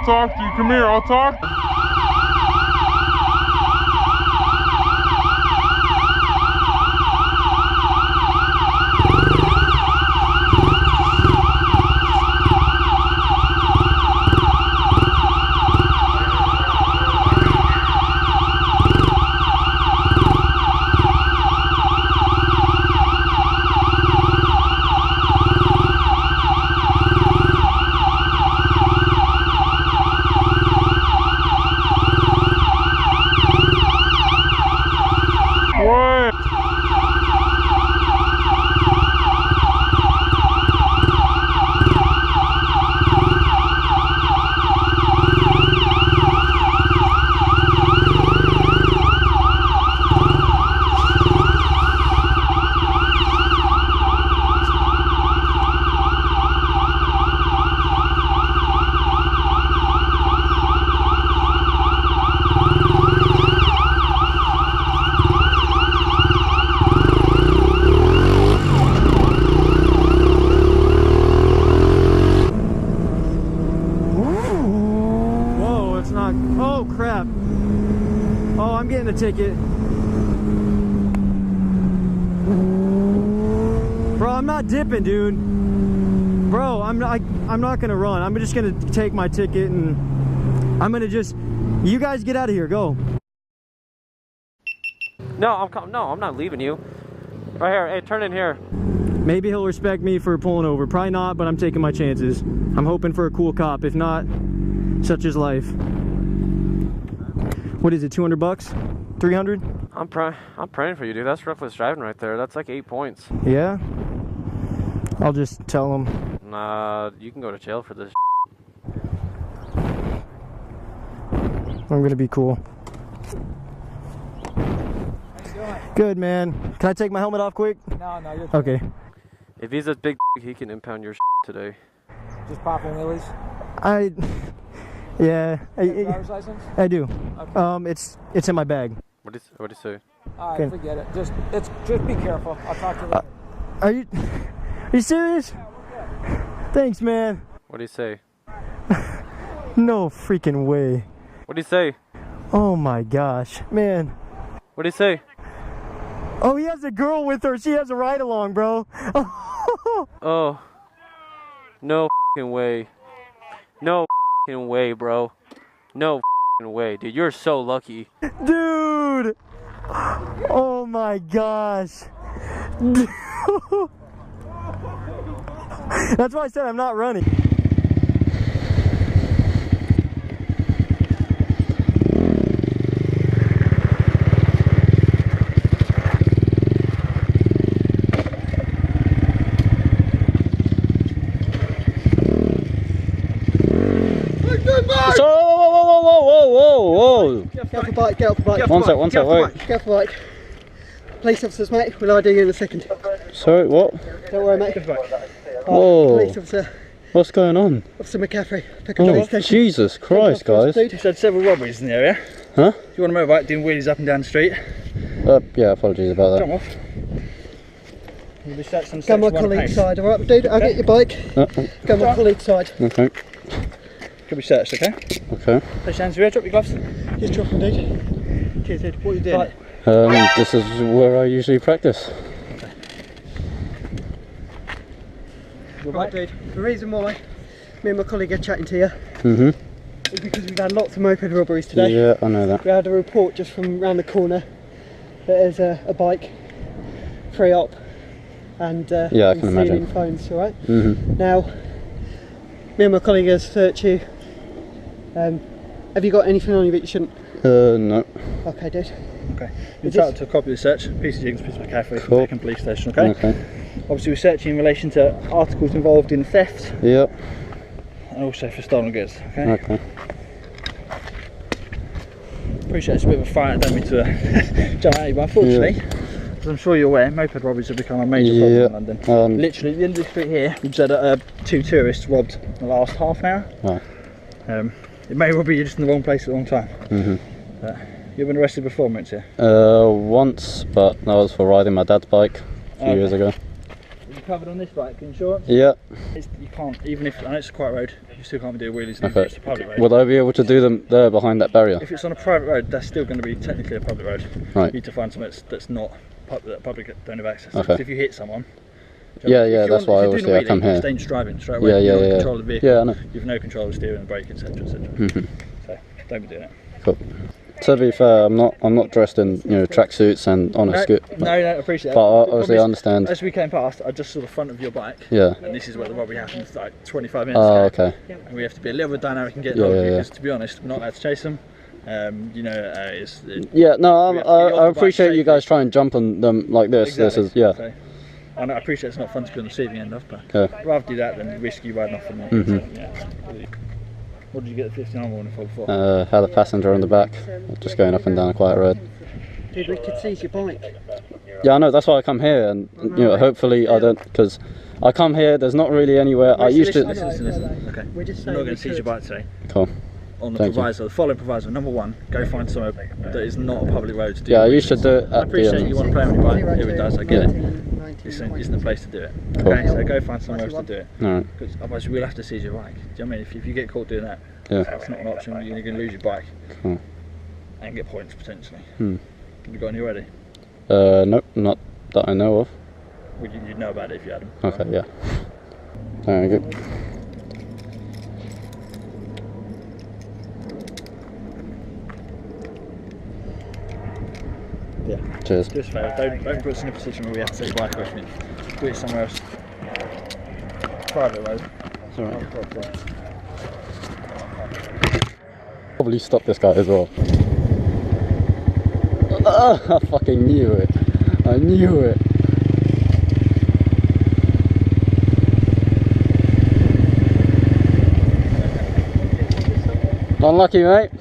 talk to you. Come here, I'll talk. Oh crap. Oh, I'm getting a ticket. Bro, I'm not dipping, dude. Bro, I'm not gonna run. I'm just gonna take my ticket and I'm gonna just, you guys get out of here, go. No, I'm not leaving you. Right here, hey, turn in here. Maybe he'll respect me for pulling over. Probably not, but I'm taking my chances. I'm hoping for a cool cop. If not, such is life. What is it, 200 bucks? 300? I'm praying for you, dude. That's reckless driving right there. That's like 8 points. Yeah? I'll just tell him. Nah, you can go to jail for this. I'm gonna be cool. How you doing? Good, man. Can I take my helmet off quick? No, you're good. Okay. If he's a big, he can impound your today. Just popping wheelies? Yeah. Driver's license? I do. Okay. It's in my bag. What did he say? Alright, Okay. forget it. Just be careful. I'll talk to you later. Are you serious? Yeah, we're good. Thanks, man. What did he say? No freaking way. What did he say? Oh my gosh, man. What did he say? Oh, he has a girl with her. She has a ride along, bro. Oh. No f***ing way. No f***ing way, bro. No f***ing way. Dude, you're so lucky. Dude. Oh my gosh. That's why I said I'm not running. Whoa. Get off the bike, get off the bike. One sec, wait. Get off the bike. Police officers, mate, we'll ID you in a second. Sorry, what? Don't worry, mate. Whoa. Police officer, What's going on? Officer McCaffrey. Pick up police station. Jesus Christ, guys. You've had several robberies in the area. Huh? You want a motorbike doing wheelies up and down the street? Yeah, apologies about that. Come off. You'll be searched on Go on my section 1 colleague's pace. side, alright, dude? I'll get your bike. Go on my colleague's side. Okay. Could be searched, okay? Okay. Place your hands to your ear, drop your gloves. Just drop them, dude. Cheers, dude. What are you doing? Right. This is where I usually practice. Right, dude. The reason why me and my colleague are chatting to you Mm-hmm. is because we've had lots of moped robberies today. Yeah, I know that. We had a report just from around the corner that there's a bike, free op, and Yeah, I can stealing imagine. phones, alright? Mm-hmm. Now, me and my colleague has searched you. Have you got anything on you that you shouldn't? No. Okay, dude. Okay. You're entitled to a copy of the search, piece of jigs, piece of McCaffrey from Cool. Peckham Police Station, okay? Okay. Obviously we're searching in relation to articles involved in theft Yep. and also for stolen goods, okay? Okay. Appreciate it's a bit of a fight, I don't mean to jump at you, but unfortunately, as I'm sure you're aware, moped robberies have become a major problem in London. Literally at the end of the street here, we've had 2 tourists robbed in the last half an hour. Right. It may well be you're just in the wrong place at the wrong time. Mm-hmm. You've been arrested before, Maurizio? Once, but that was for riding my dad's bike a few years ago. Did you covered on this bike, insurance. Yeah. You can't, even if, I know it's a quiet road, you still can't be doing wheelies if Okay. it's a public road. Would I be able to do them there behind that barrier? If it's on a private road, that's still going to be technically a public road. Right. You need to find something that's not that public don't have access to. Okay. So if you hit someone, Yeah, yeah, that's why if you're doing obviously a I come wheelie, here. it's dangerous driving straight away. Yeah, yeah, You're not in yeah. control of the vehicle. Yeah, I know. You've no control of the steering and brake, etc., etc. Mhm. So don't be doing it. Cool. To be fair, I'm not dressed in tracksuits and on a scoot. No, I appreciate But that. obviously I understand. As we came past, I just saw the front of your bike. Yeah. And this is where the robbery happened like 25 minutes Oh, ago. okay. And we have to be a little bit dynamic and get Yeah, hold of yeah, you, yeah. because to be honest, we're not allowed to chase them. Yeah, no, we have to get you off I the bike appreciate you safely. guys try and jump on them like this. Exactly. This is, yeah. So, I know, I appreciate it's not fun to be on the receiving end of, but Okay. I'd rather do that than risk you riding off from there. Mhm. So, yeah. What did you get the 59 warning for before? Had a passenger on the back, just going up and down a quiet road. Dude, we could seize your bike. Yeah, I know. That's why I come here, and hopefully I don't, because I come here. There's not really anywhere. I used to. Listen. Okay. We're just I'm saying not going we to seize your could. bike today. Cool. On the Thank you. proviso, the following proviso. Number one, go find somewhere that is not a public road to do. Yeah, I wheelies. used to do it I at appreciate you the. want to play on your bike. It does. I get it. 19, Isn't the place to do it. Cool. Okay, so go find somewhere else to do it. Alright. Because otherwise we'll have to seize your bike. Do you know what I mean? If you get caught doing that, Yeah. that's not an option. You're going to lose your bike Cool. and get points potentially. Hmm. Have you got any ready? Nope, not that I know of. Well, you'd know about it if you had them. Okay, yeah. Very good. Yeah. Cheers. Just fair. Don't put us in a position where we have to take your bike away from you. Do it somewhere else. Private road. It's alright. Probably stop this guy as well. I fucking knew it. I knew it. Unlucky, mate.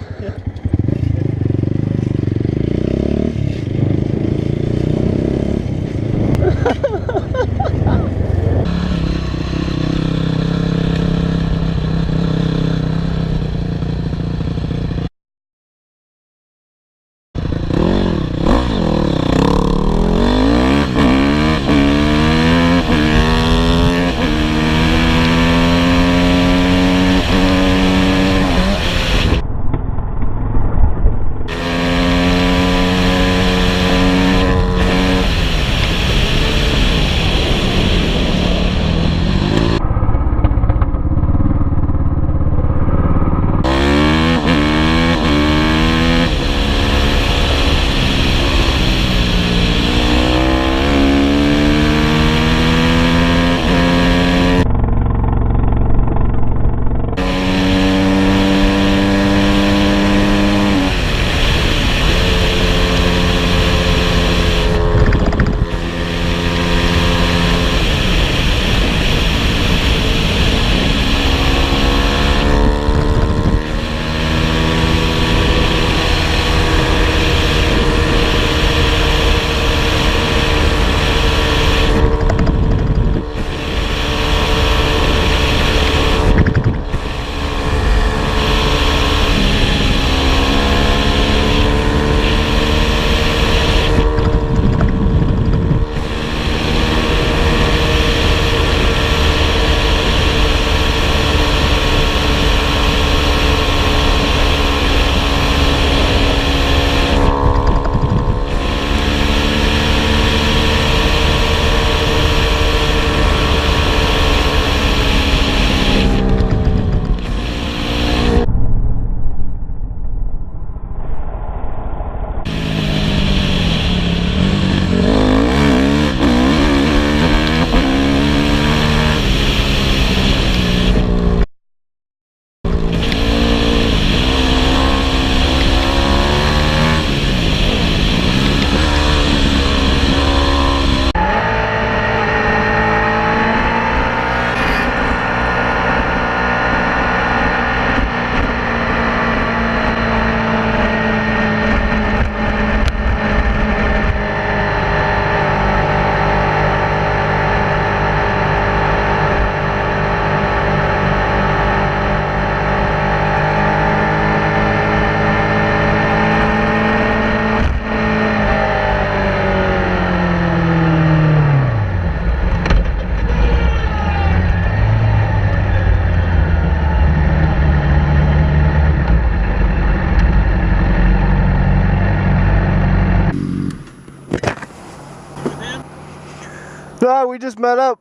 No, we just met up.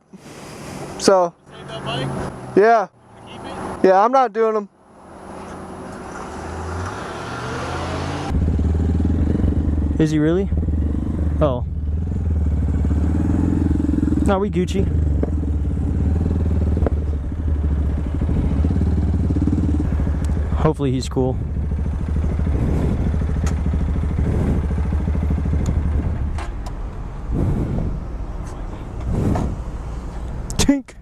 So. Save that bike? Yeah. Keep it? Yeah, I'm not doing them. Is he really? Oh. No, we Gucci. Hopefully he's cool. Tink.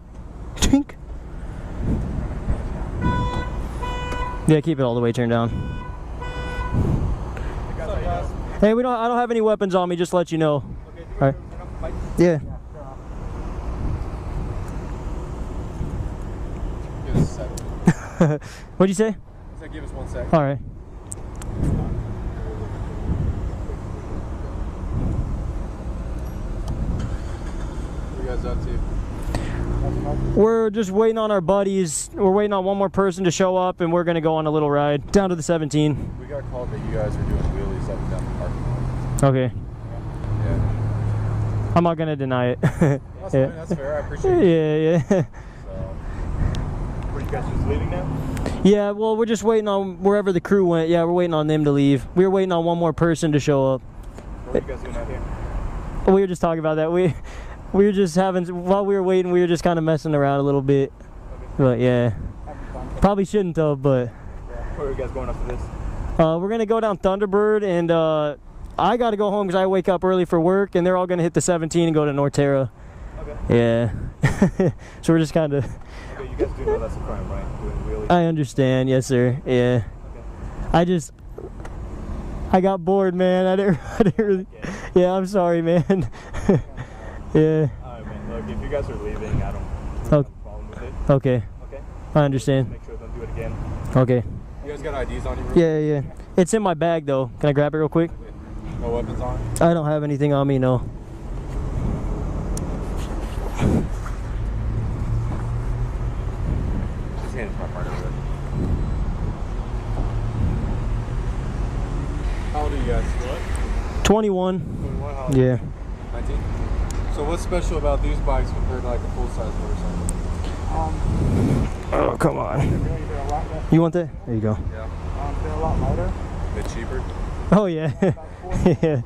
Tink. Yeah, keep it all the way turned down. Hey, I don't have any weapons on me, just to let you know. Alright. Yeah. Give us a sec. What'd you say? I said give us 1 sec. Alright. What are you guys up to? We're just waiting on our buddies. We're waiting on one more person to show up, and we're gonna go on a little ride down to the 17. We got called that you guys are doing wheelies up and down the parking lot. Okay. Yeah. I'm not gonna deny it. That's Yeah. fine, that's fair, I appreciate it. Yeah, yeah. Were you guys just leaving now? Yeah, well, we're just waiting on wherever the crew went. Yeah, we're waiting on them to leave. We were waiting on one more person to show up. What are you guys doing out here? We were just talking about that. We were just having, while we were waiting, we were just kind of messing around a little bit. But yeah, probably shouldn't have, but. Where are you guys going after this? We're gonna go down Thunderbird, and I gotta go home because I wake up early for work, and they're all gonna hit the 17 and go to Norterra. Okay. Yeah. So we're just kind of. Okay, you guys do know that's a crime, right? Doing wheelies? I understand, yes sir. Yeah. Okay. I got bored, man. I didn't really. Yeah, I'm sorry, man. Yeah. Alright, man. Look, if you guys are leaving, I don't have Oh. a problem with it. Okay. Okay? I understand. Make sure don't do it again. Okay. You guys got IDs on you? Yeah, yeah. It's in my bag though. Can I grab it real quick? No weapons on? I don't have anything on me, no. Just hand it to my partner. How old are you guys? What? 21. 21? How old? Yeah. 19? So what's special about these bikes compared to like a full-size motorcycle? Oh, come on. You want that? There you go. Yeah. They're a lot lighter. A bit cheaper? Oh, yeah. Yeah.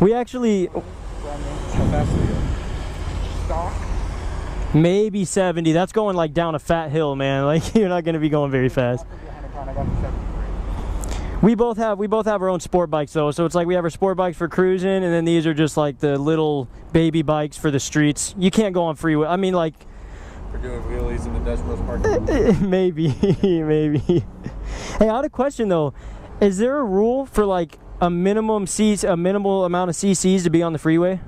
We actually, How fast are you? Stock. maybe 70. That's going like down a fat hill, man. Like you're not gonna be going very fast. We both have our own sport bikes though, so it's like we have our sport bikes for cruising, and then these are just like the little baby bikes for the streets. You can't go on freeway. I mean, like For doing wheelies in the Dutch Bros parking lot? maybe, maybe. Hey, I had a question though. Is there a rule for like a minimal amount of CCs to be on the freeway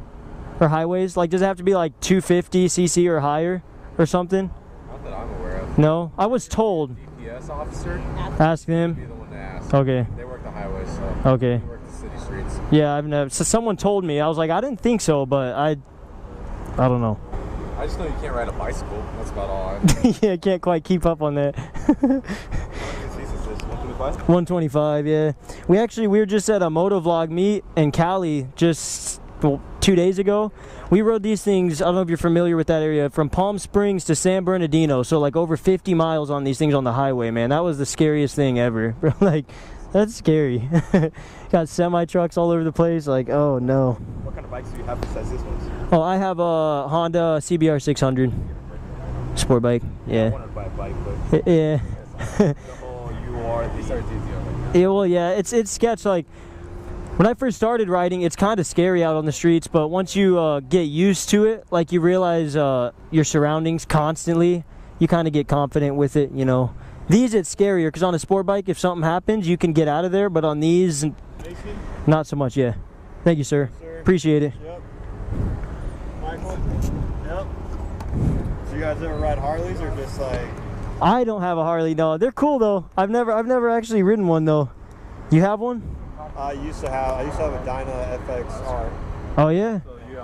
or highways? Like, does it have to be like 250 CC or higher or something? Not that I'm aware of. No, I was told. DPS officer? Ask Be them. the one to ask. Okay. They work the highways, so. Okay. They work the city streets. Yeah, I've never. So someone told me. I was like, I didn't think so, but I don't know. I just know you can't ride a bicycle. That's about all I know. Yeah, I can't quite keep up on that. How many CCs is this? 125? 125, yeah. We were just at a motovlog meet in Cali just 2 days ago. We rode these things, I don't know if you're familiar with that area, from Palm Springs to San Bernardino. So like over 50 miles on these things on the highway, man. That was the scariest thing ever. Bro, like, that's scary. Got semi-trucks all over the place. Like, oh no. What kind of bikes do you have besides this one? Oh, I have a Honda CBR 600. Sport bike, I yeah. wanted to buy a bike, but Yeah. the whole UR, these are DTO. Yeah, well, yeah, it's sketch. Like when I first started riding, it's kind of scary out on the streets, but once you get used to it, like you realize your surroundings constantly, you kind of get confident with it, you know. These, it's scarier because on a sport bike, if something happens, you can get out of there, but on these, not so much. Yeah. Thank you, sir. Appreciate it. Yep. Michael? Yep. So you guys ever ride Harleys or just like? I don't have a Harley. No, they're cool though. I've never actually ridden one though. You have one? I used to have a Dyna FXR. Oh yeah.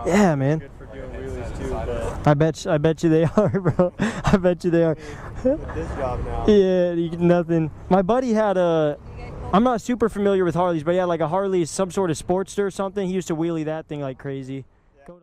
Yeah, man. Good for doing wheelies too, but I bet you they are, bro. I bet you they are. with this job now. Yeah, nothing. My buddy had I'm not super familiar with Harleys, but he had like a Harley, some sort of Sportster or something. He used to wheelie that thing like crazy. Yeah.